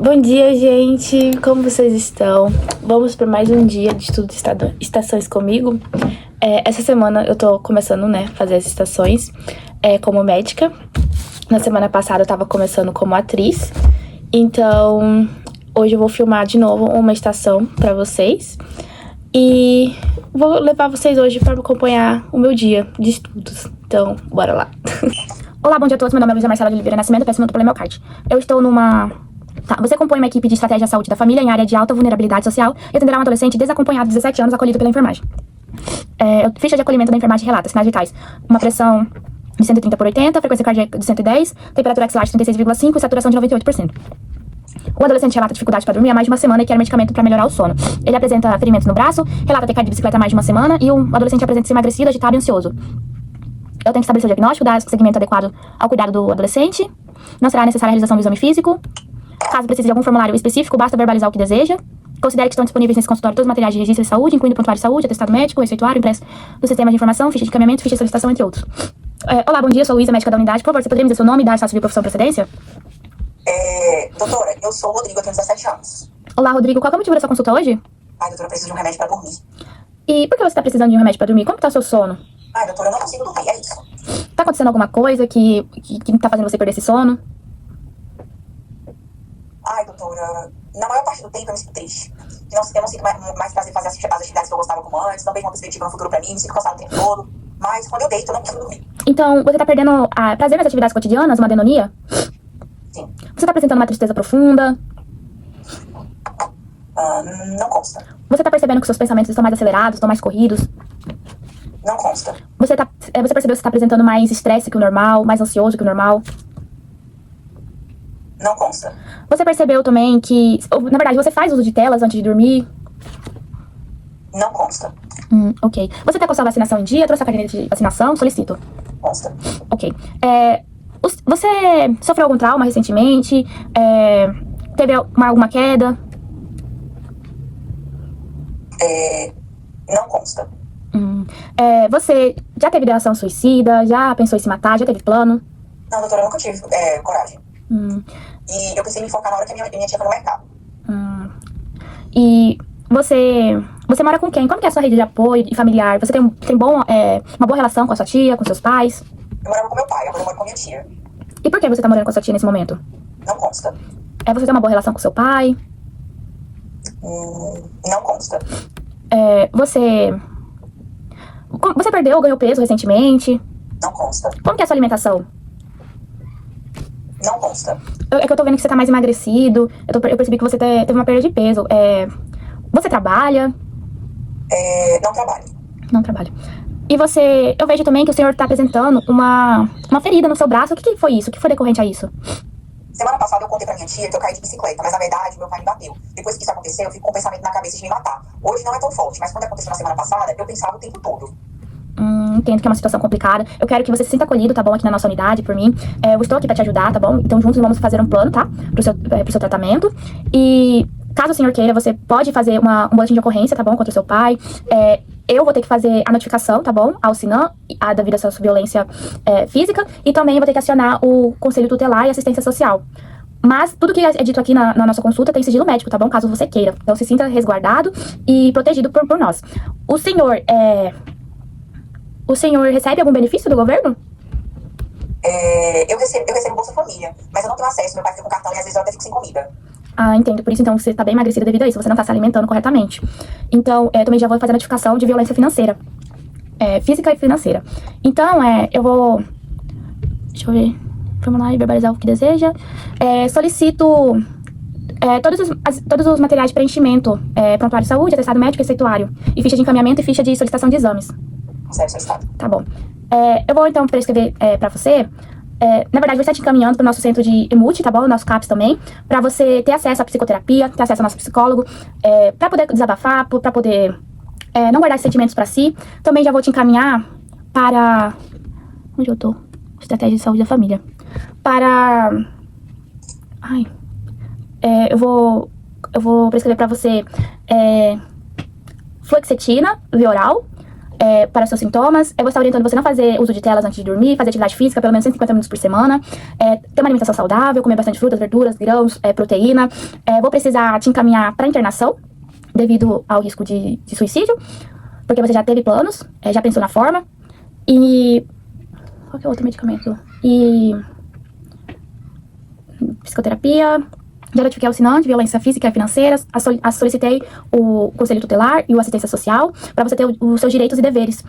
Bom dia, gente! Como vocês estão? Vamos para mais um dia de estudo de estações comigo. Essa semana eu tô começando, fazer as estações como médica. Na semana passada eu tava começando como atriz. Então, hoje eu vou filmar de novo uma estação para vocês. E vou levar vocês hoje para acompanhar o meu dia de estudos. Então, bora lá! Olá, bom dia a todos. Meu nome é Luísa Marcela de Oliveira Nascimento, peço muito pelo meu card. Eu estou Você compõe uma equipe de estratégia de saúde da família em área de alta vulnerabilidade social e atenderá um adolescente desacompanhado de 17 anos acolhido pela enfermagem. Ficha de acolhimento da enfermagem relata sinais vitais: uma pressão de 130/80, frequência cardíaca de 110, temperatura axilar de 36,5 e saturação de 98%. O adolescente relata dificuldade para dormir há mais de uma semana e quer medicamento para melhorar o sono. Ele apresenta ferimentos no braço, relata ter caído de bicicleta há mais de uma semana e o adolescente apresenta-se emagrecido, agitado e ansioso. Eu tenho que estabelecer o diagnóstico, dar segmento adequado ao cuidado do adolescente. Não será necessária a realização do exame físico. Caso precise de algum formulário específico, basta verbalizar o que deseja. Considere que estão disponíveis nesse consultório todos os materiais de registro de saúde, incluindo prontuário de saúde, atestado médico, receituário, impresso do sistema de informação, ficha de encaminhamento, ficha de solicitação, entre outros. Olá, bom dia, sou Luísa, médica da unidade. Por favor, você poderia me dizer seu nome, idade, estado civil, profissão e procedência? Doutora, eu sou o Rodrigo, eu tenho 17 anos. Olá, Rodrigo, qual é o motivo da sua consulta hoje? Doutora, eu preciso de um remédio pra dormir. E por que você está precisando de um remédio para dormir? Como está o seu sono? Doutora, eu não consigo dormir, é isso. Tá acontecendo alguma coisa que tá fazendo você perder esse sono? Doutora, na maior parte do tempo eu me sinto triste. Eu não sinto mais prazer em fazer as atividades que eu gostava como antes, não vejo uma perspectiva no futuro pra mim, me sinto cansado o tempo todo. Mas quando eu deito, eu não consigo dormir. Então, você tá perdendo prazer nas atividades cotidianas, uma adenonia? Sim. Você tá apresentando uma tristeza profunda? Não consta. Você tá percebendo que seus pensamentos estão mais acelerados, estão mais corridos? Não consta. Você percebeu que você tá apresentando mais estresse que o normal, mais ansioso que o normal? Não consta. Você percebeu também que, na verdade, você faz uso de telas antes de dormir? Não consta. Ok. Você tá com a sua vacinação em dia? Trouxe a caderneta de vacinação? Solicito. Consta. Ok. Você sofreu algum trauma recentemente? Teve alguma queda? Não consta. Você já teve ideação suicida? Já pensou em se matar? Já teve plano? Não, doutora, eu nunca tive coragem. E eu pensei em me focar na hora que a minha tia foi no mercado. E você mora com quem? Como que é a sua rede de apoio e familiar? Você tem uma boa relação com a sua tia, com seus pais? Eu morava com meu pai, agora eu moro com a minha tia. E por que você tá morando com a sua tia nesse momento? Não consta. Você tem uma boa relação com seu pai? Não consta. Você perdeu ou ganhou peso recentemente? Não consta. Como que é a sua alimentação? Não consta. É que eu tô vendo que você tá mais emagrecido. Eu percebi que você teve uma perda de peso. Você trabalha? Não trabalho. Não trabalha. E eu vejo também que o senhor tá apresentando uma ferida no seu braço. O que foi isso? O que foi decorrente a isso? Semana passada eu contei pra minha tia que eu caí de bicicleta, mas na verdade meu pai me bateu. Depois que isso aconteceu, eu fico com o pensamento na cabeça de me matar. Hoje não é tão forte, mas quando aconteceu na semana passada, eu pensava o tempo todo. Entendo que é uma situação complicada. Eu quero que você se sinta acolhido, tá bom? Aqui na nossa unidade, por mim. Eu estou aqui pra te ajudar, tá bom? Então juntos vamos fazer um plano, tá? Pro seu tratamento. E caso o senhor queira, você pode fazer um boletim de ocorrência, tá bom? Contra o seu pai. Eu vou ter que fazer a notificação, tá bom? Ao SINAM, devido à sua violência física. E também vou ter que acionar o Conselho Tutelar e Assistência Social. Mas tudo que é dito aqui na nossa consulta tem sigilo médico, tá bom? Caso você queira. Então se sinta resguardado e protegido por nós. O senhor recebe algum benefício do governo? Eu recebo Bolsa Família, mas eu não tenho acesso. Meu pai fica com cartão e às vezes eu até fico sem comida. Entendo. Por isso, então, você tá bem emagrecido devido a isso. Você não tá se alimentando corretamente. Então, eu também já vou fazer a notificação de violência financeira. Física e financeira. Então, eu vou... Deixa eu ver. Formulário, verbalizar o que deseja. Solicito... todos os materiais de preenchimento. Prontuário de saúde, atestado médico, receituário. E ficha de encaminhamento e ficha de solicitação de exames. Certo, solicitado. Tá bom. Eu vou, então, prescrever pra você... na verdade, vou estar te encaminhando pro nosso centro de EMUT, tá bom? O nosso CAPS também. Pra você ter acesso à psicoterapia, ter acesso ao nosso psicólogo. Pra poder desabafar, pra poder não guardar esses sentimentos pra si. Também já vou te encaminhar para... Onde eu tô? Estratégia de saúde da família. Eu vou prescrever pra você fluoxetina, via oral. para seus sintomas. Eu vou estar orientando você a não fazer uso de telas antes de dormir, fazer atividade física pelo menos 150 minutos por semana, ter uma alimentação saudável, comer bastante frutas, verduras, grãos, proteína. Vou precisar te encaminhar para internação devido ao risco de suicídio, porque você já teve planos, já pensou na forma. E qual que é o outro medicamento? E psicoterapia. Já notifiquei ao assinante de violência física e financeira, solicitei o conselho tutelar e o assistência social para você ter os seus direitos e deveres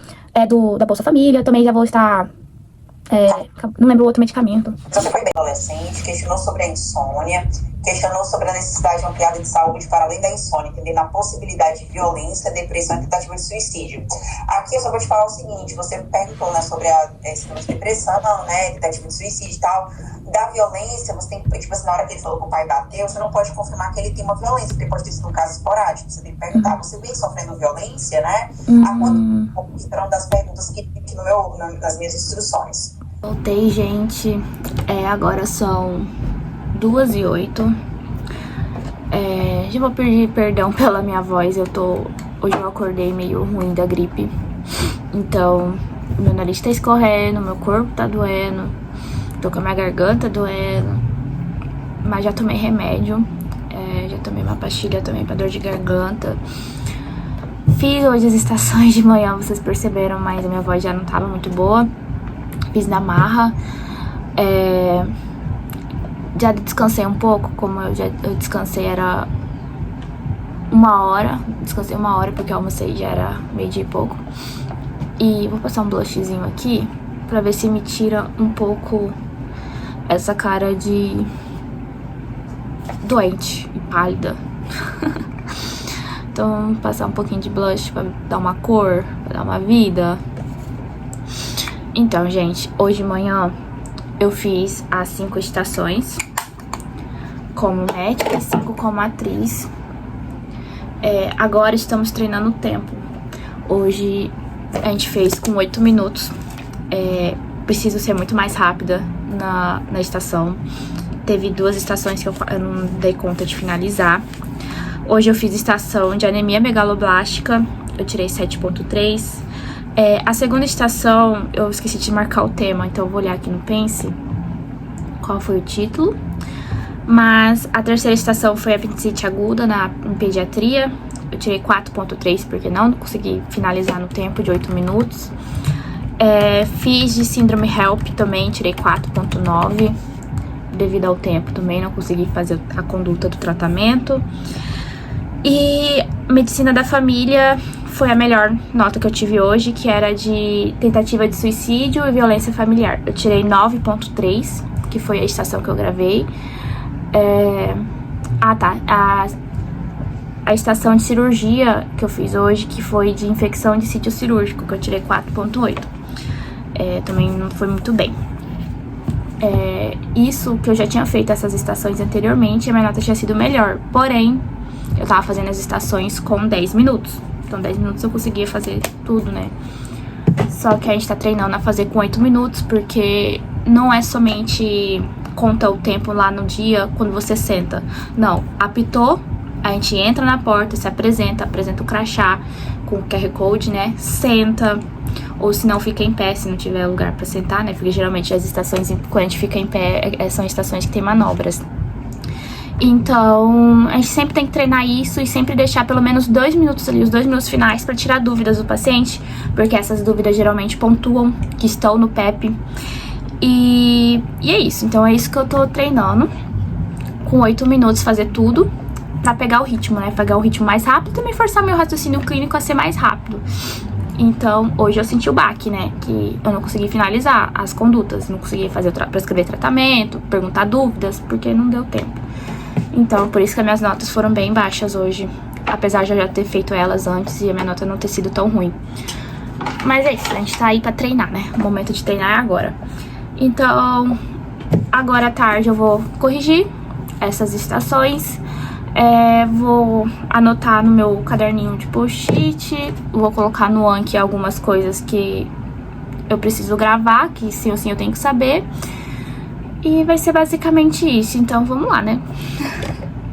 da Bolsa Família. Também já vou estar... não lembro o outro medicamento. Você foi bem adolescente, questionou sobre a insônia, questionou sobre a necessidade de ampliada de saúde para além da insônia, entendendo a possibilidade de violência, depressão e tentativa de suicídio. Aqui eu só vou te falar o seguinte, você perguntou, né, sobre a síndrome de depressão, né, tentativa de suicídio e tal. Da violência, você tem que, tipo assim, na hora que ele falou que o pai bateu, você não pode confirmar que ele tem uma violência, porque pode ter sido um caso esporádico. Você tem que perguntar, você vem sofrendo violência, né? A quanto será uma das perguntas que nas minhas instruções. Voltei, gente. Agora são 2h08. Já vou pedir perdão pela minha voz. Hoje eu acordei meio ruim da gripe. Então, meu nariz tá escorrendo, meu corpo tá doendo, tô com a minha garganta doendo. Mas já tomei remédio. Já tomei uma pastilha também pra dor de garganta. Fiz hoje as estações de manhã, vocês perceberam, mas a minha voz já não tava muito boa. Fiz na marra. Já descansei um pouco, como eu descansei era 1h. Descansei 1h porque eu almocei, já era 12h e pouco. E vou passar um blushzinho aqui pra ver se me tira um pouco essa cara de doente e pálida. Então, vou passar um pouquinho de blush pra dar uma cor, pra dar uma vida. Então, gente, hoje de manhã eu fiz as 5 estações como médica, 5 como atriz. Agora estamos treinando o tempo. Hoje a gente fez com 8 minutos. Preciso ser muito mais rápida na estação. Teve 2 estações que eu não dei conta de finalizar. Hoje eu fiz estação de anemia megaloblástica, eu tirei 7.3. A segunda estação, eu esqueci de marcar o tema, então eu vou olhar aqui no Pense qual foi o título. Mas a terceira estação foi apendicite aguda em pediatria. Eu tirei 4.3 porque não consegui finalizar no tempo de 8 minutos. Fiz de síndrome HELP também, tirei 4.9. Devido ao tempo também não consegui fazer a conduta do tratamento. E medicina da família foi a melhor nota que eu tive hoje, que era de tentativa de suicídio e violência familiar. Eu tirei 9.3, que foi a estação que eu gravei. A estação de cirurgia que eu fiz hoje, que foi de infecção de sítio cirúrgico, que eu tirei 4.8. Também não foi muito bem. Isso que eu já tinha feito essas estações anteriormente, a minha nota tinha sido melhor. Porém, eu tava fazendo as estações com 10 minutos. Então, 10 minutos eu conseguia fazer tudo, né? Só que a gente tá treinando a fazer com 8 minutos, porque não é somente conta o tempo lá no dia quando você senta. Não, apitou, a gente entra na porta, se apresenta o crachá com o QR Code, né? Senta, ou se não fica em pé, se não tiver lugar pra sentar, né? Porque geralmente as estações, quando a gente fica em pé, são estações que tem manobras. Então, a gente sempre tem que treinar isso e sempre deixar pelo menos 2 minutos ali, os 2 minutos finais, pra tirar dúvidas do paciente, porque essas dúvidas geralmente pontuam que estão no PEP. E é isso, então é isso que eu tô treinando, com 8 minutos fazer tudo, pra pegar o ritmo, né? Pegar o ritmo mais rápido e também forçar meu raciocínio clínico a ser mais rápido. Então, hoje eu senti o baque, né? Que eu não consegui finalizar as condutas, não consegui prescrever tratamento, perguntar dúvidas, porque não deu tempo. Então, por isso que as minhas notas foram bem baixas hoje, apesar de eu já ter feito elas antes e a minha nota não ter sido tão ruim. Mas é isso, a gente tá aí pra treinar, né? O momento de treinar é agora. Então, agora à tarde eu vou corrigir essas estações. Vou anotar no meu caderninho de post-it, vou colocar no Anki algumas coisas que eu preciso gravar, que sim ou sim eu tenho que saber. E vai ser basicamente isso, então vamos lá, né?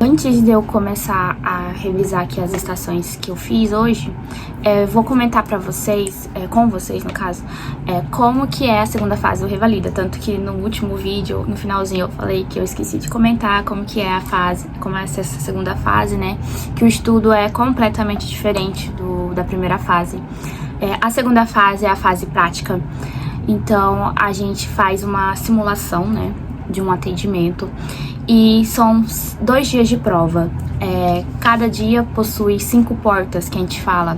Antes de eu começar a revisar aqui as estações que eu fiz hoje, vou comentar pra vocês, com vocês no caso, como que é a segunda fase do Revalida. Tanto que no último vídeo, no finalzinho, eu falei que eu esqueci de comentar como que é a fase, como é essa segunda fase, né? Que o estudo é completamente diferente da primeira fase. A segunda fase é a fase prática. Então, a gente faz uma simulação, né, de um atendimento. E são 2 dias de prova. Cada dia possui 5 portas, que a gente fala,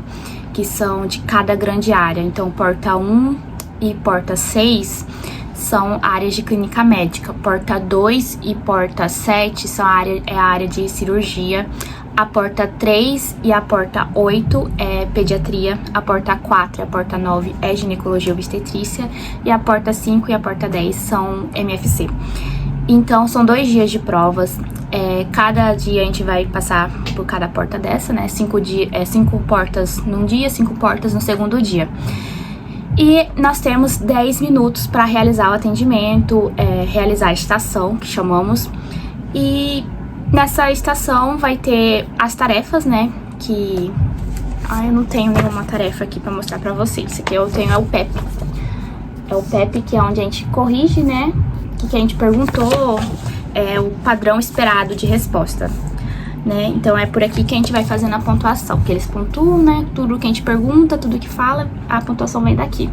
que são de cada grande área. Então, porta 1 e porta 6 são áreas de clínica médica. Porta 2 e porta 7 são a área de cirurgia. A porta 3 e a porta 8 é pediatria. A porta 4 e a porta 9 é ginecologia e obstetrícia. E a porta 5 e a porta 10 são MFC. Então, são 2 dias de provas. Cada dia a gente vai passar por cada porta dessa, né? 5 portas num dia, 5 portas no segundo dia. E nós temos 10 minutos para realizar o atendimento, realizar a estação, que chamamos. E nessa estação vai ter as tarefas, né? eu não tenho nenhuma tarefa aqui para mostrar para vocês. Isso aqui eu tenho é o PEP. É o PEP, que é onde a gente corrige, né? Que a gente perguntou, o padrão esperado de resposta, né? Então é por aqui que a gente vai fazendo a pontuação, que eles pontuam, né? Tudo que a gente pergunta, tudo que fala, a pontuação vem daqui.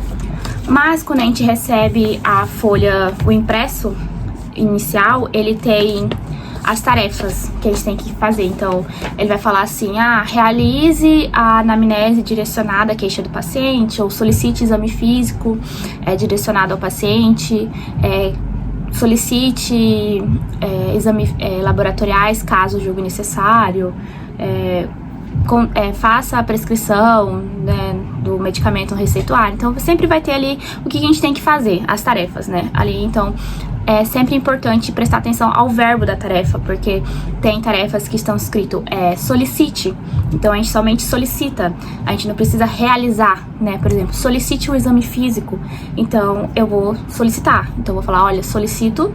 Mas quando a gente recebe a folha, o impresso inicial, ele tem as tarefas que a gente tem que fazer. Então, ele vai falar assim, realize a anamnese direcionada à queixa do paciente, ou solicite exame físico direcionado ao paciente, solicite exames laboratoriais, caso julgue necessário, faça a prescrição, né, do medicamento no receituário. Então, sempre vai ter ali o que a gente tem que fazer, as tarefas, né, ali. Então, é sempre importante prestar atenção ao verbo da tarefa, porque tem tarefas que estão escrito solicite. Então, a gente somente solicita, a gente não precisa realizar, né? Por exemplo, solicite o exame físico. Então, eu vou solicitar. Então, eu vou falar, olha, solicito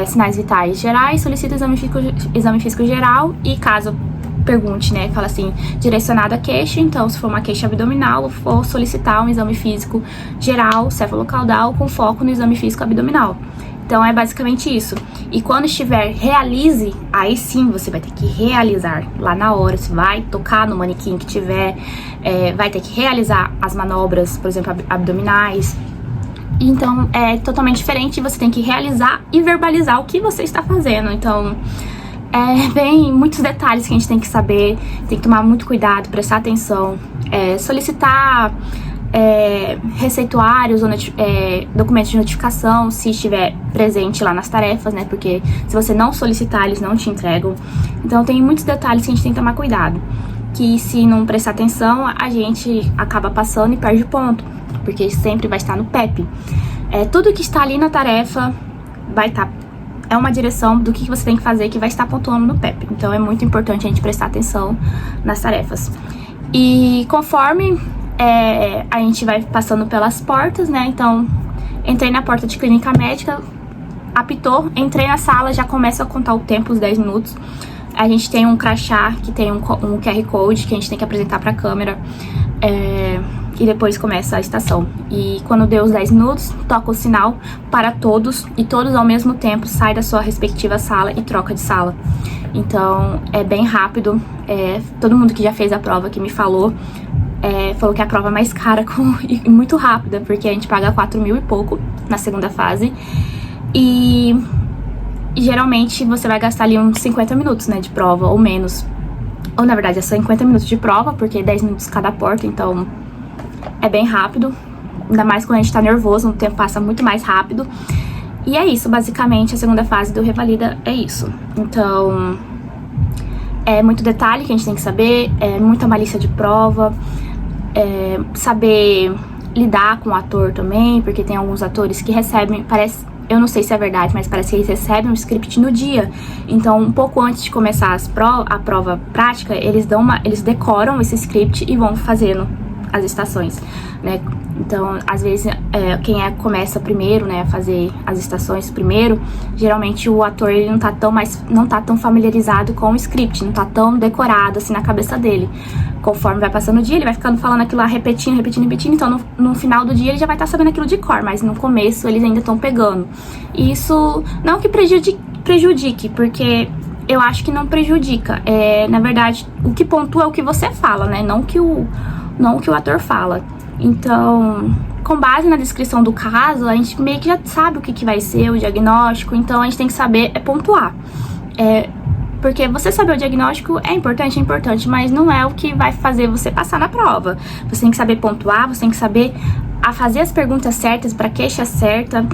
sinais vitais gerais, solicito exame físico geral, e caso pergunte, né, fala assim, direcionado à queixa. Então, se for uma queixa abdominal, eu vou solicitar um exame físico geral, cefalocaudal, com foco no exame físico abdominal. Então, é basicamente isso. E quando estiver realize, aí sim você vai ter que realizar lá na hora. Você vai tocar no manequim que tiver, vai ter que realizar as manobras, por exemplo, abdominais. Então, é totalmente diferente. Você tem que realizar e verbalizar o que você está fazendo. Então, muitos detalhes que a gente tem que saber, tem que tomar muito cuidado, prestar atenção, solicitar receituários ou documentos de notificação, se estiver presente lá nas tarefas, né? Porque se você não solicitar, eles não te entregam. Então, tem muitos detalhes que a gente tem que tomar cuidado, que se não prestar atenção, a gente acaba passando e perde ponto, porque sempre vai estar no PEP. Tudo que está ali na tarefa vai estar... É uma direção do que você tem que fazer, que vai estar pontuando no PEP. Então, é muito importante a gente prestar atenção nas tarefas. E conforme a gente vai passando pelas portas, né? Então, entrei na porta de clínica médica, apitou, entrei na sala, já começa a contar o tempo, os 10 minutos. A gente tem um crachá, que tem um QR Code, que a gente tem que apresentar para a câmera. E depois começa a estação. E quando deu os 10 minutos, toca o sinal para todos, e todos ao mesmo tempo saem da sua respectiva sala e troca de sala. Então, é bem rápido. Todo mundo que já fez a prova que me falou que é a prova mais cara e muito rápida, porque a gente paga 4.000 e pouco na segunda fase. E geralmente você vai gastar ali uns 50 minutos, né, de prova, ou menos. Ou, na verdade, é só 50 minutos de prova, porque 10 minutos cada porta, então é bem rápido. Ainda mais quando a gente tá nervoso, o tempo passa muito mais rápido. E é isso, basicamente, a segunda fase do Revalida é isso. Então, é muito detalhe que a gente tem que saber, muita malícia de prova, saber lidar com o ator também, porque tem alguns atores que recebem, eu não sei se é verdade, mas parece que eles recebem um script no dia. Então, um pouco antes de começar a prova prática, eles decoram esse script e vão fazendo as estações, né? Então, às vezes, quem começa primeiro, né, a fazer as estações primeiro, geralmente o ator ele não tá tão familiarizado com o script, não tá tão decorado assim na cabeça dele. Conforme vai passando o dia, ele vai ficando falando aquilo lá, repetindo, então no final do dia ele já vai estar sabendo aquilo de cor, mas no começo eles ainda estão pegando. E isso não que prejudique, porque eu acho que não prejudica. Na verdade, o que pontua é o que você fala, né? Não o que o ator fala. Então, com base na descrição do caso, a gente meio que já sabe o que vai ser o diagnóstico, então a gente tem que saber pontuar. Porque você saber o diagnóstico é importante, mas não é o que vai fazer você passar na prova. Você tem que saber pontuar, você tem que saber fazer as perguntas certas para a queixa certa,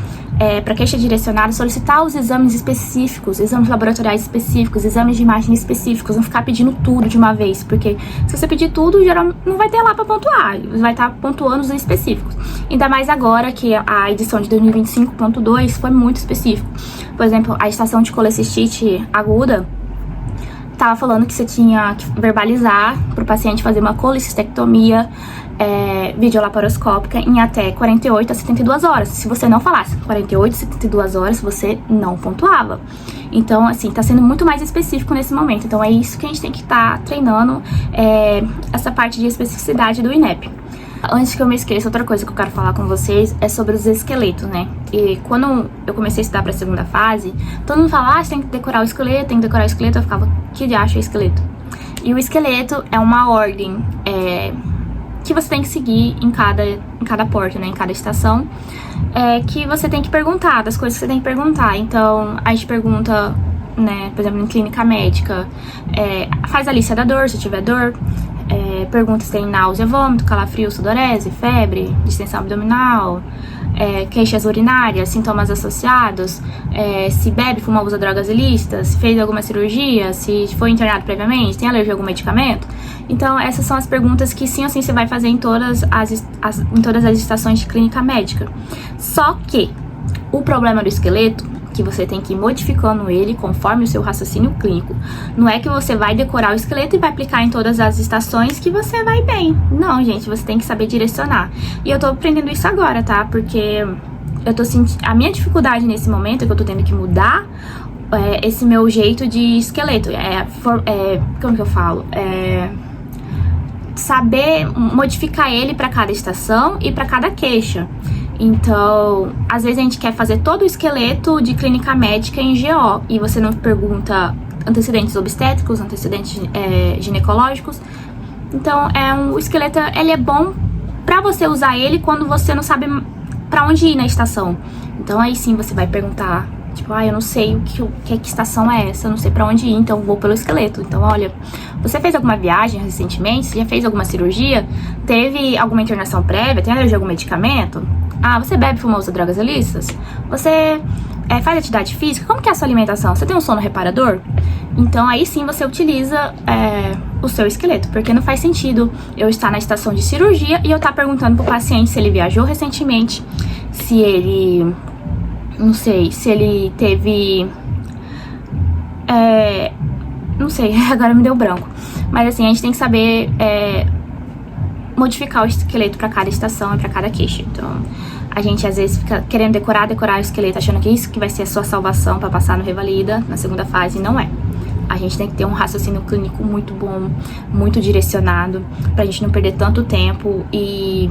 para a queixa direcionada, solicitar os exames específicos, exames laboratoriais específicos, exames de imagem específicos, não ficar pedindo tudo de uma vez, porque se você pedir tudo, geralmente não vai ter lá para pontuar, vai estar pontuando os específicos. Ainda mais agora que a edição de 2025.2 foi muito específico. Por exemplo, a estação de colecistite aguda tava falando que você tinha que verbalizar para o paciente fazer uma colecistectomia videolaparoscópica em até 48 a 72 horas. Se você não falasse 48 a 72 horas, você não pontuava. Então, assim, tá sendo muito mais específico nesse momento. Então, é isso que a gente tem que estar treinando, essa parte de especificidade do INEP. Antes que eu me esqueça, outra coisa que eu quero falar com vocês é sobre os esqueletos, né? E quando eu comecei a estudar pra segunda fase, todo mundo fala, você tem que decorar o esqueleto, eu ficava, que diacho é esqueleto? E o esqueleto é uma ordem que você tem que seguir em cada porta, né? Em cada estação, que você tem que perguntar, das coisas que você tem que perguntar. Então, a gente pergunta, né, por exemplo, em clínica médica, faz a lista da dor, se tiver dor. Pergunta se tem náusea, vômito, calafrio, sudorese, febre, distensão abdominal, queixas urinárias, sintomas associados, se bebe, fuma, usa drogas ilícitas, se fez alguma cirurgia, se foi internado previamente, tem alergia a algum medicamento. Então, essas são as perguntas que sim ou sim você vai fazer em todas as estações de clínica médica. Só que o problema do esqueleto, que você tem que ir modificando ele conforme o seu raciocínio clínico. Não é que você vai decorar o esqueleto e vai aplicar em todas as estações que você vai bem. Não, gente, você tem que saber direcionar. E eu tô aprendendo isso agora, tá? Porque eu tô sentindo... A minha dificuldade nesse momento é que eu tô tendo que mudar esse meu jeito de esqueleto. Como que eu falo? Saber modificar ele para cada estação e para cada queixa. Então, às vezes a gente quer fazer todo o esqueleto de clínica médica em GO e você não pergunta antecedentes obstétricos, antecedentes ginecológicos. Então, o esqueleto ele é bom pra você usar ele quando você não sabe pra onde ir na estação. Então, aí sim você vai perguntar, tipo, eu não sei que estação é essa, eu não sei pra onde ir, então vou pelo esqueleto. Então, olha, você fez alguma viagem recentemente? Você já fez alguma cirurgia? Teve alguma internação prévia? Tem alergia a algum medicamento? Você bebe, fuma, usa drogas ilícitas? Você faz atividade física? Como que é a sua alimentação? Você tem um sono reparador? Então, aí sim você utiliza o seu esqueleto, porque não faz sentido eu estar na estação de cirurgia e eu estar perguntando pro paciente se ele viajou recentemente, se ele... Não sei, se ele teve... não sei, agora me deu branco. Mas assim, a gente tem que saber modificar o esqueleto para cada estação e para cada queixa. Então, a gente às vezes fica querendo decorar o esqueleto, achando que isso que vai ser a sua salvação para passar no Revalida, na segunda fase, não é. A gente tem que ter um raciocínio clínico muito bom, muito direcionado, pra gente não perder tanto tempo e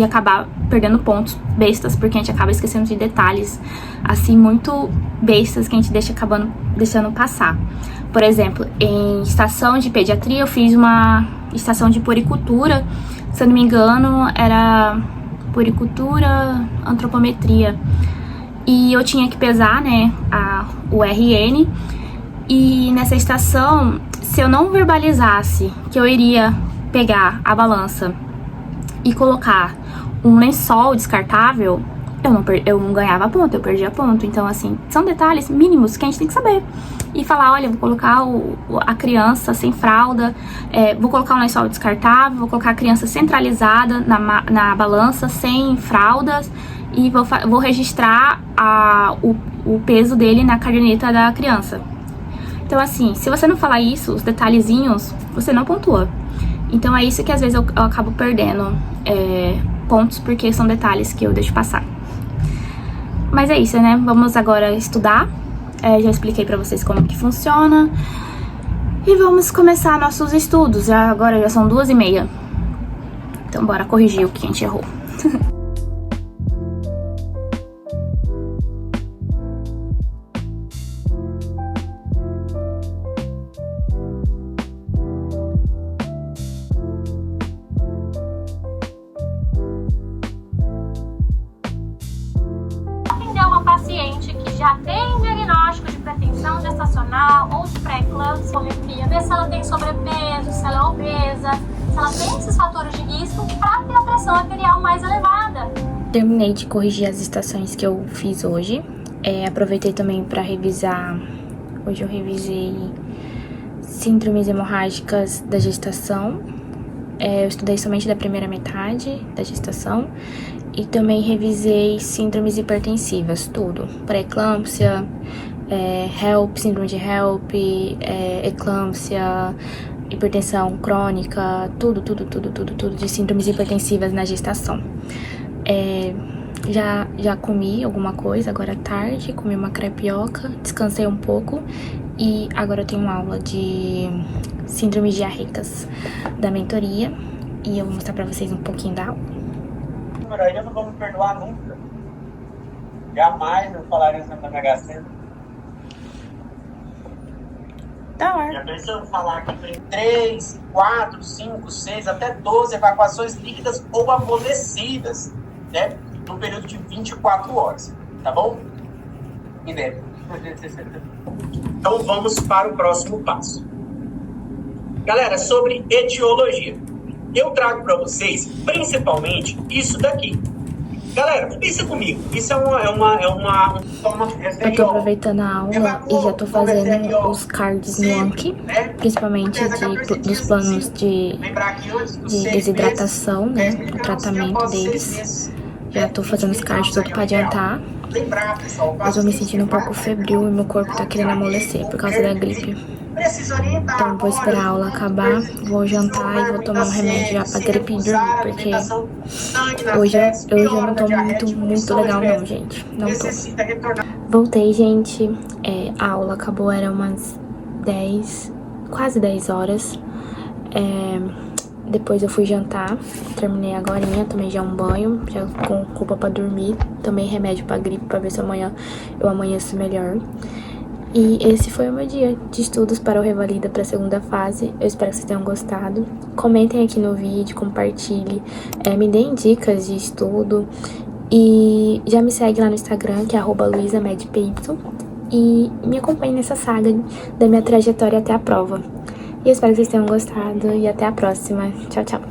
acabar perdendo pontos bestas, porque a gente acaba esquecendo de detalhes, assim, muito bestas que a gente deixando passar. Por exemplo, em estação de pediatria, eu fiz uma estação de puericultura, se eu não me engano, era puericultura, antropometria. E eu tinha que pesar, né, o RN, e nessa estação, se eu não verbalizasse que eu iria pegar a balança e colocar um lençol descartável, eu não ganhava ponto, eu perdia ponto. Então, assim, são detalhes mínimos que a gente tem que saber. E falar, olha, vou colocar a criança sem fralda, vou colocar um lençol descartável, vou colocar a criança centralizada na balança, sem fraldas, e vou registrar o peso dele na caderneta da criança. Então, assim, se você não falar isso, os detalhezinhos, você não pontua. Então é isso que às vezes eu acabo perdendo pontos, porque são detalhes que eu deixo passar. Mas é isso, né? Vamos agora estudar. Já expliquei pra vocês como que funciona. E vamos começar nossos estudos. Agora já são 2h30. Então bora corrigir o que a gente errou. Uma paciente que já tem diagnóstico de pretensão gestacional ou de pré-eclâmpsia, ver se ela tem sobrepeso, se ela é obesa, se ela tem esses fatores de risco para ter a pressão arterial mais elevada. Terminei de corrigir as estações que eu fiz hoje. Aproveitei também para revisar. Hoje eu revisei síndromes hemorrágicas da gestação. Eu estudei somente da primeira metade da gestação. E também revisei síndromes hipertensivas, tudo. Pré-eclâmpsia, síndrome de HELP, eclâmpsia, hipertensão crônica, tudo de síndromes hipertensivas na gestação. Já comi alguma coisa, agora à tarde, comi uma crepioca, descansei um pouco e agora eu tenho uma aula de síndromes diarreicas da mentoria e eu vou mostrar pra vocês um pouquinho da aula. Eu não vou me perdoar nunca. Jamais eu falaria isso na Mega Sena. Já pensou em falar que tem 3, 4, 5, 6, até 12 evacuações líquidas ou amolecidas, né? No período de 24 horas, tá bom? Então vamos para o próximo passo. Galera, sobre etiologia. Eu trago para vocês, principalmente, isso daqui. Galera, pensa comigo. Isso é uma eu tô aproveitando a aula e já tô fazendo os cards no Anki, principalmente dos planos de desidratação, né? O tratamento deles. Já tô fazendo os cards tudo pra adiantar. Mas eu me sentindo um pouco febril e meu corpo tá querendo amolecer por causa da gripe. Então vou esperar a aula acabar, vou jantar e vou tomar um remédio já pra gripe e dormir, porque hoje eu não tô muito legal não, gente. Não tô. Voltei, gente. A aula acabou, era umas 10, quase 10 horas. Depois eu fui jantar, terminei agorinha, tomei já um banho, já com roupa pra dormir. Tomei remédio pra gripe pra ver se amanhã eu amanheço melhor. E esse foi o meu dia de estudos para o Revalida para a segunda fase. Eu espero que vocês tenham gostado. Comentem aqui no vídeo, compartilhe, me deem dicas de estudo. E já me segue lá no Instagram, que é @luisamedpy. E me acompanhe nessa saga da minha trajetória até a prova. E eu espero que vocês tenham gostado e até a próxima. Tchau, tchau.